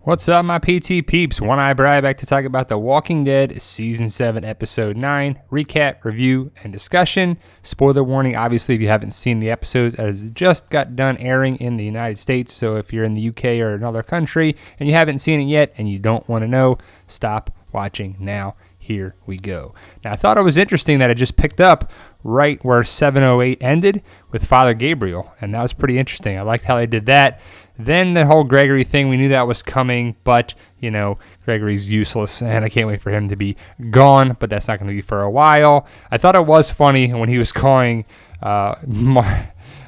What's up, my PT peeps? One Eye Bri back to talk about The Walking Dead Season 7, Episode 9, recap, review, and discussion. Spoiler warning, obviously, if you haven't seen the episodes, as it just got done airing in the United States, so if you're in the UK or another country and you haven't seen it yet and you don't want to know, stop watching now. Here we go. Now, I thought it was interesting that it just picked up right where 708 ended with Father Gabriel, and that was pretty interesting. I liked how they did that. Then the whole Gregory thing, we knew that was coming, but, you know, Gregory's useless, and I can't wait for him to be gone, but that's not going to be for a while. I thought it was funny when he was calling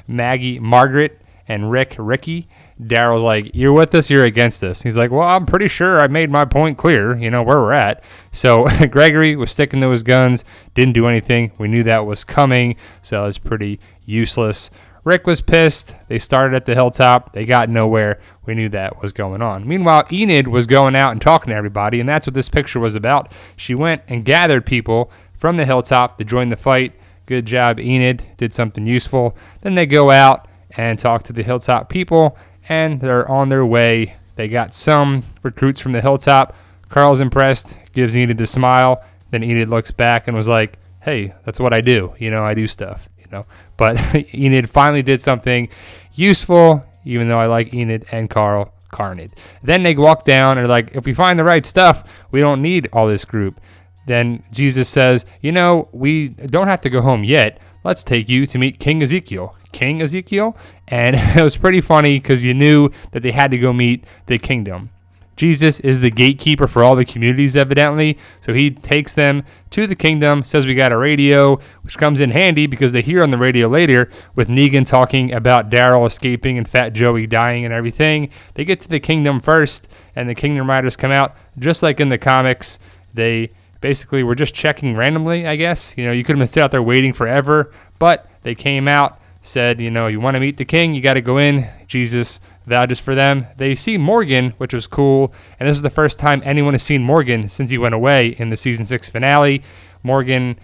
Maggie Margaret and Ricky. Daryl's like, you're with us, you're against us. He's like, well, I'm pretty sure I made my point clear, you know, where we're at. So Gregory was sticking to his guns, didn't do anything. We knew that was coming, so it was pretty useless. Rick was pissed. They started at the hilltop. They got nowhere. We knew that was going on. Meanwhile, Enid was going out and talking to everybody, and that's what this picture was about. She went and gathered people from the hilltop to join the fight. Good job, Enid. Did something useful. Then they go out and talk to the hilltop people, and they're on their way. They got some recruits from the hilltop. Carl's impressed, gives Enid a smile. Then Enid looks back and was like, hey, that's what I do. You know, I do stuff, you know. But Enid finally did something useful, even though I like Enid and Carnid. Then they walk down and are like, if we find the right stuff, we don't need all this group. Then Jesus says, you know, we don't have to go home yet. Let's take you to meet King Ezekiel. King Ezekiel? And it was pretty funny because you knew that they had to go meet the kingdom. Jesus is the gatekeeper for all the communities, evidently. So he takes them to the kingdom, says we got a radio, which comes in handy because they hear on the radio later with Negan talking about Daryl escaping and Fat Joey dying and everything. They get to the kingdom first, and the kingdom riders come out. Just like in the comics, they basically were just checking randomly, I guess. You know, you could have been sitting out there waiting forever, but they came out, said, you know, you want to meet the king, you got to go in. Jesus vouches for them. They see Morgan, which was cool, and this is the first time anyone has seen Morgan since he went away in the season 6 finale. Morgan,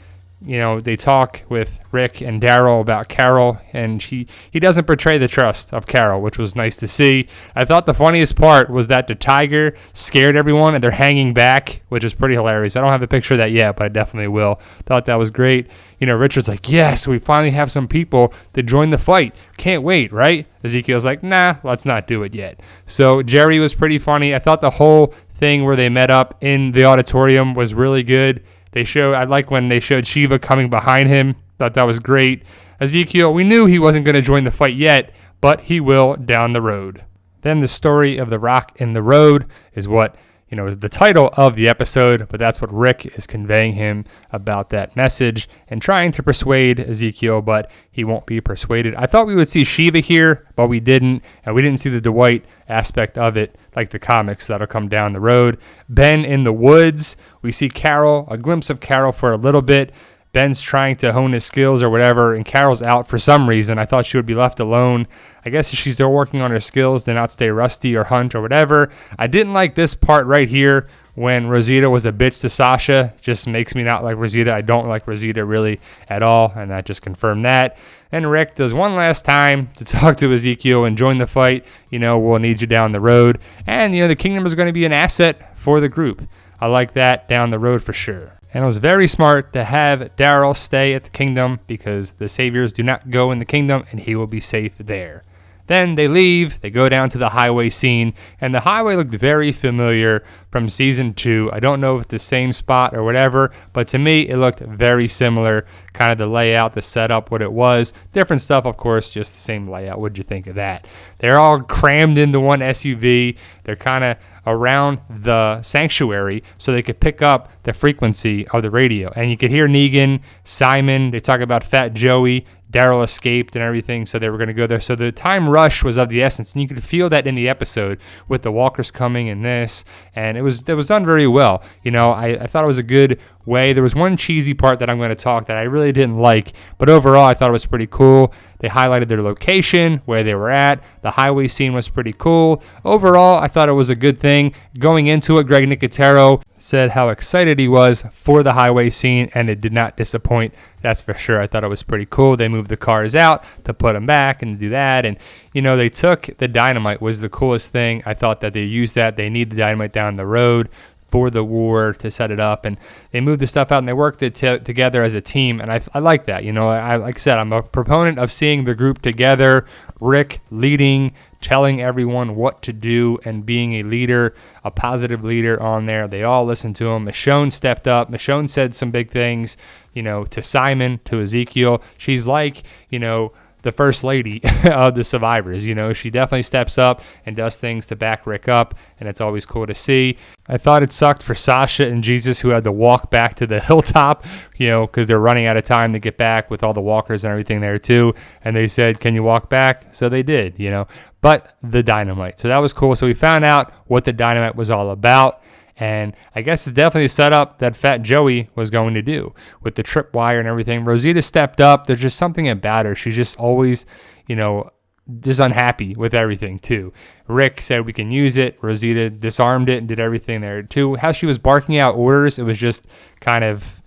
you know, they talk with Rick and Daryl about Carol, and he doesn't betray the trust of Carol, which was nice to see. I thought the funniest part was that the tiger scared everyone, and they're hanging back, which is pretty hilarious. I don't have a picture of that yet, but I definitely will. Thought that was great. You know, Richard's like, yes, we finally have some people to join the fight. Can't wait, right? Ezekiel's like, nah, let's not do it yet. So Jerry was pretty funny. I thought the whole thing where they met up in the auditorium was really good. I like when they showed Shiva coming behind him. Thought that was great. Ezekiel, we knew he wasn't going to join the fight yet, but he will down the road. Then the story of the rock in the road is what, you know, is the title of the episode, but that's what Rick is conveying him about that message and trying to persuade Ezekiel, but he won't be persuaded. I thought we would see Shiva here, but we didn't, and we didn't see the Dwight aspect of it like the comics that'll come down the road. Ben in the woods. We see Carol, a glimpse of Carol for a little bit. Ben's trying to hone his skills or whatever, and Carol's out for some reason. I thought she would be left alone. I guess she's still working on her skills to not stay rusty or hunt or whatever. I didn't like this part right here when Rosita was a bitch to Sasha. Just makes me not like Rosita. I don't like Rosita really at all, and that just confirmed that. And Rick does one last time to talk to Ezekiel and join the fight. You know, we'll need you down the road. And, you know, the kingdom is going to be an asset for the group. I like that down the road for sure. And it was very smart to have Daryl stay at the kingdom because the saviors do not go in the kingdom and he will be safe there. Then they leave, they go down to the highway scene, and the highway looked very familiar from season 2. I don't know if it's the same spot or whatever, but to me it looked very similar, kind of the layout, the setup, what it was. Different stuff, of course, just the same layout. What'd you think of that? They're all crammed into one SUV. They're kind of around the sanctuary so they could pick up the frequency of the radio. And you could hear Negan, Simon, they talk about Fat Joey, Daryl escaped and everything, so they were going to go there. So the time rush was of the essence, and you could feel that in the episode with the walkers coming and this, and it was done very well. You know, I thought it was a good way. There was one cheesy part that I'm going to talk that I really didn't like, but overall I thought it was pretty cool. They highlighted their location, where they were at. The highway scene was pretty cool. Overall, I thought it was a good thing. Going into it, Greg Nicotero said how excited he was for the highway scene, and it did not disappoint. That's for sure. I thought it was pretty cool. They moved the cars out to put them back and do that. And, they took the dynamite was the coolest thing. I thought that they used that. They need the dynamite down the road for the war to set it up, and they moved the stuff out and they worked it together as a team, and I like that. Like I said, I'm a proponent of seeing the group together, Rick leading, telling everyone what to do, and being a leader, a positive leader on there. They all listened to him. Michonne stepped up. Michonne said some big things, to Simon, to Ezekiel. She's like, the first lady of the survivors. She definitely steps up and does things to back Rick up, and it's always cool to see. I thought it sucked for Sasha and Jesus, who had to walk back to the hilltop, because they're running out of time to get back with all the walkers and everything there too. And they said, "Can you walk back?" So they did, but the dynamite. So that was cool. So we found out what the dynamite was all about. And I guess it's definitely a setup that Fat Joey was going to do with the tripwire and everything. Rosita stepped up. There's just something about her. She's just always, just unhappy with everything too. Rick said we can use it. Rosita disarmed it and did everything there too. How she was barking out orders, it was just kind of,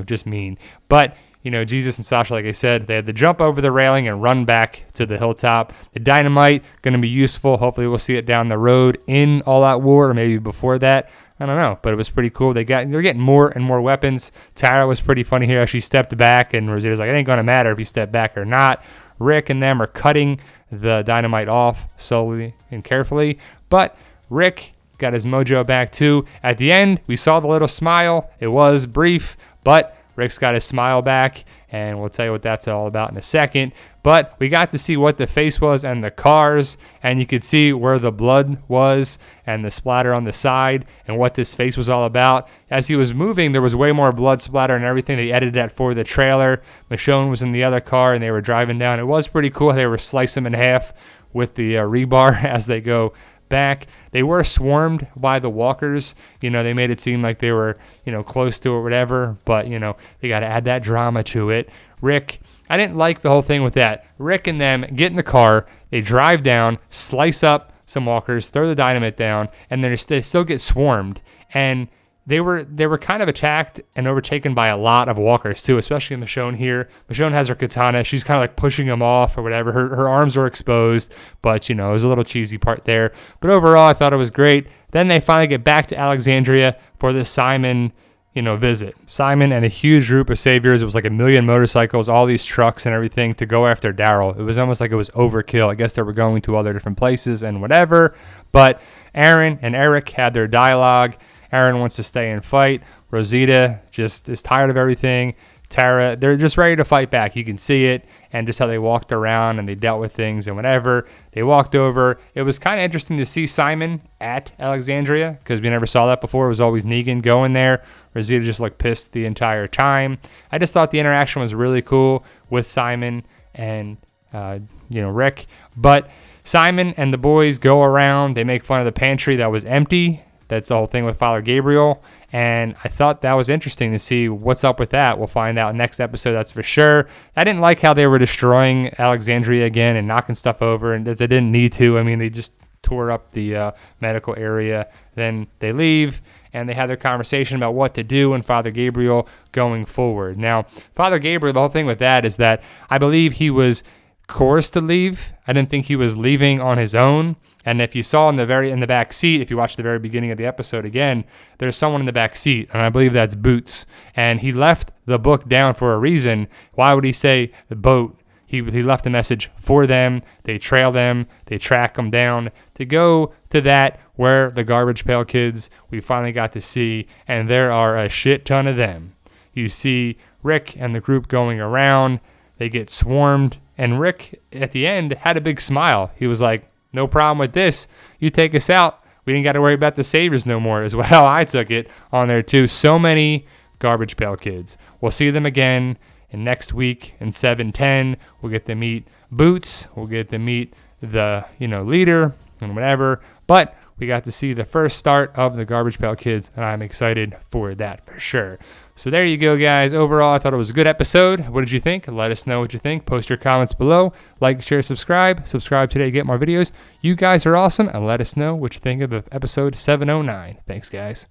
just mean. But Jesus and Sasha, like I said, they had to jump over the railing and run back to the hilltop. The dynamite, going to be useful. Hopefully we'll see it down the road in All Out War, or maybe before that. I don't know, but it was pretty cool. They're getting more and more weapons. Tara was pretty funny here. She stepped back, and Rosita's like, it ain't going to matter if you step back or not. Rick and them are cutting the dynamite off slowly and carefully, but Rick got his mojo back too. At the end, we saw the little smile. It was brief, but Rick's got his smile back, and we'll tell you what that's all about in a second. But we got to see what the face was and the cars, and you could see where the blood was and the splatter on the side and what this face was all about. As he was moving, there was way more blood splatter and everything. They edited that for the trailer. Michonne was in the other car, and they were driving down. It was pretty cool. They were slicing him in half with the rebar as they go back. They were swarmed by the walkers. They made it seem like they were, close to it or whatever, but, they got to add that drama to it. Rick, I didn't like the whole thing with that. Rick and them get in the car, they drive down, slice up some walkers, throw the dynamite down, and then they still get swarmed. And they were kind of attacked and overtaken by a lot of walkers too, especially Michonne here. Michonne has her katana. She's kind of like pushing them off or whatever. Her arms are exposed, but it was a little cheesy part there. But overall, I thought it was great. Then they finally get back to Alexandria for the Simon visit. Simon and a huge group of saviors. It was like 1 million motorcycles, all these trucks and everything to go after Daryl. It was almost like it was overkill. I guess they were going to other different places and whatever. But Aaron and Eric had their dialogue. Aaron wants to stay and fight. Rosita just is tired of everything. Tara, they're just ready to fight back. You can see it, and just how they walked around and they dealt with things and whatever. They walked over. It was kind of interesting to see Simon at Alexandria because we never saw that before. It was always Negan going there. Rosita just looked pissed the entire time. I just thought the interaction was really cool with Simon and Rick. But Simon and the boys go around. They make fun of the pantry that was empty. That's the whole thing with Father Gabriel. And I thought that was interesting to see what's up with that. We'll find out next episode, that's for sure. I didn't like how they were destroying Alexandria again and knocking stuff over, and they didn't need to. I mean, they just tore up the medical area. Then they leave, and they have their conversation about what to do and Father Gabriel going forward. Now, Father Gabriel, the whole thing with that is that I believe he was coerced to leave. I didn't think he was leaving on his own. And if you saw in the back seat, if you watch the very beginning of the episode again, there's someone in the back seat, and I believe that's Boots. And he left the book down for a reason. Why would he say the boat? He left a message for them. They trail them. They track them down to go to that where the Garbage Pail Kids we finally got to see, and there are a shit ton of them. You see Rick and the group going around. They get swarmed, and Rick at the end had a big smile. He was like, no problem with this. You take us out. We didn't got to worry about the saviors no more, is how I took it on there too. So many Garbage Pail Kids. We'll see them again in next week in 7-10. We'll get to meet Boots. We'll get to meet the leader and whatever. But we got to see the first start of the Garbage Pail Kids, and I'm excited for that for sure. So there you go, guys. Overall, I thought it was a good episode. What did you think? Let us know what you think. Post your comments below. Like, share, subscribe. Subscribe today to get more videos. You guys are awesome, and let us know what you think of episode 709. Thanks, guys.